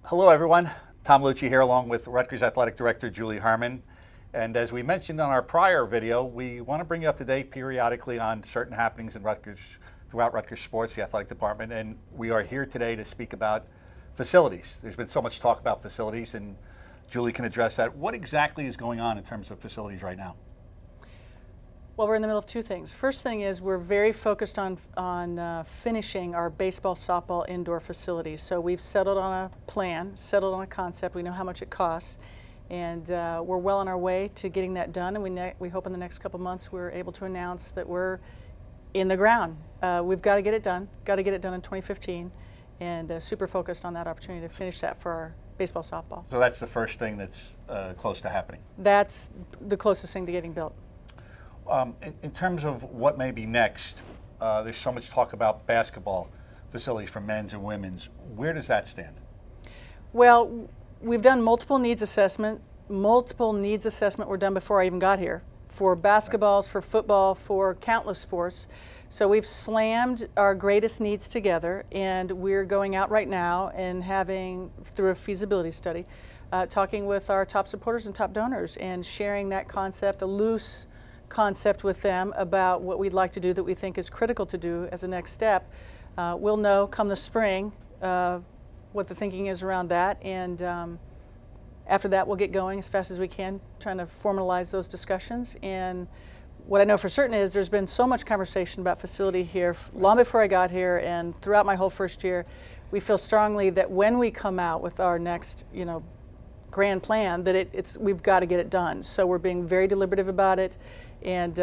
Hello everyone, Tom Luicci here along with Rutgers Athletic Director Julie Hermann. And as we mentioned on our prior video, we want to bring you up to date periodically on certain happenings in Rutgers, throughout Rutgers sports, the athletic department, and we are here today to speak about facilities. There's been so much talk about facilities, and Julie can address that. What exactly is going on in terms of facilities right now? Well, we're in the middle of two things. First thing is we're very focused on finishing our baseball, softball indoor facilities. So we've settled on a plan, settled on a concept. We know how much it costs, and we're well on our way to getting that done. And we hope in the next couple months we're able to announce that we're in the ground. We've got to get it done. Got to get it done in 2015, and super focused on that opportunity to finish that for our baseball, softball. So that's the first thing that's close to happening. That's the closest thing to getting built. In terms of what may be next, there's so much talk about basketball facilities for men's and women's. Where does that stand? Well, we've done multiple needs assessment. Multiple needs assessment were done before I even got here, for basketballs, for football, for countless sports. So we've slammed our greatest needs together, and we're going out right now and having, through a feasibility study, talking with our top supporters and top donors and sharing that concept, a loose concept with them about what we'd like to do that we think is critical to do as a next step. We'll know come the spring what the thinking is around that, and after that we'll get going as fast as we can trying to formalize those discussions. And what I know for certain is there's been so much conversation about facility here long before I got here and throughout my whole first year. We feel strongly that when we come out with our next grand plan, that we've got to get it done. So we're being very deliberative about it, and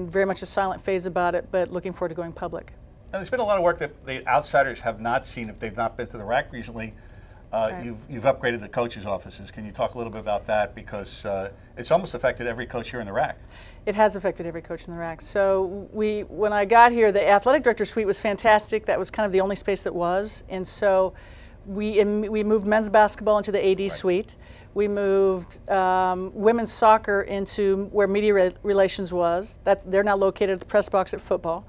very much a silent phase about it, but looking forward to going public. Now, there's been a lot of work that the outsiders have not seen if they've not been to the RAC recently. Right. You've upgraded the coaches' offices. Can you talk a little bit about that? Because it's almost affected every coach here in the RAC. It has affected every coach in the RAC. So when I got here, the athletic director suite was fantastic. That was kind of the only space that was. And so we moved men's basketball into the AD suite. We moved women's soccer into where media relations was. They're now located at the press box at football.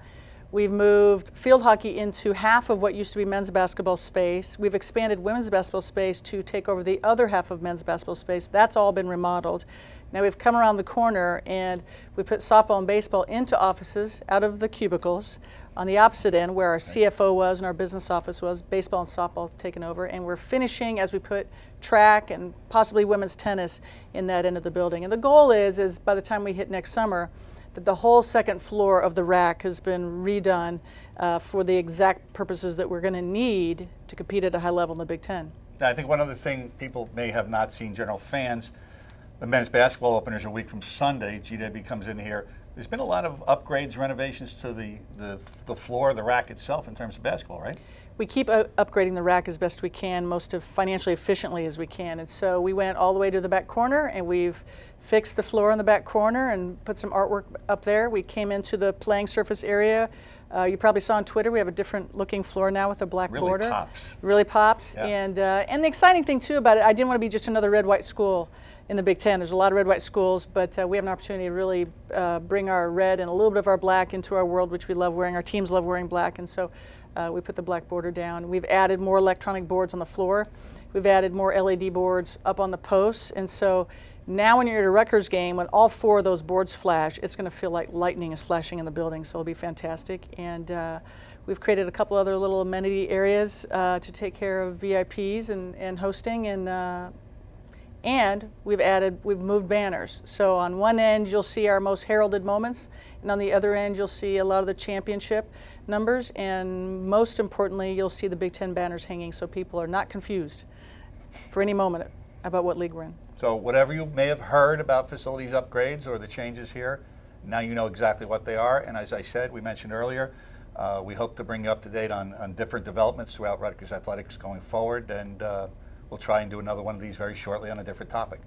We've moved field hockey into half of what used to be men's basketball space. We've expanded women's basketball space to take over the other half of men's basketball space. That's all been remodeled. Now we've come around the corner and we put softball and baseball into offices out of the cubicles. On the opposite end, where our CFO was and our business office was, baseball and softball have taken over, and we're finishing as we put track and possibly women's tennis in that end of the building. And the goal is by the time we hit next summer, that the whole second floor of the RAC has been redone for the exact purposes that we're going to need to compete at a high level in the Big Ten. I think one other thing people may have not seen, general fans, the men's basketball openers a week from Sunday. GW comes in here. There's been a lot of upgrades, renovations to the floor, the RAC itself in terms of basketball, right? We keep upgrading the RAC as best we can, most financially efficiently as we can. And so we went all the way to the back corner, and we've fixed the floor in the back corner and put some artwork up there. We came into the playing surface area. You probably saw on Twitter, we have a different looking floor now with a black border. Really pops. Really pops. Yeah. And the exciting thing too about it, I didn't want to be just another red-white school in the Big Ten. There's a lot of red-white schools, but we have an opportunity to really bring our red and a little bit of our black into our world, which we love wearing. Our teams love wearing black, and so we put the black border down. We've added more electronic boards on the floor. We've added more LED boards up on the posts, and so now when you're at a Rutgers game, when all four of those boards flash, it's going to feel like lightning is flashing in the building, so it'll be fantastic. And we've created a couple other little amenity areas to take care of VIPs and hosting, and we've moved banners. So on one end you'll see our most heralded moments, and on the other end you'll see a lot of the championship numbers, and most importantly you'll see the Big Ten banners hanging so people are not confused for any moment about what league we're in. So whatever you may have heard about facilities upgrades or the changes here, now you know exactly what they are. And as I said, we mentioned earlier, we hope to bring you up to date on different developments throughout Rutgers athletics going forward, and we'll try and do another one of these very shortly on a different topic.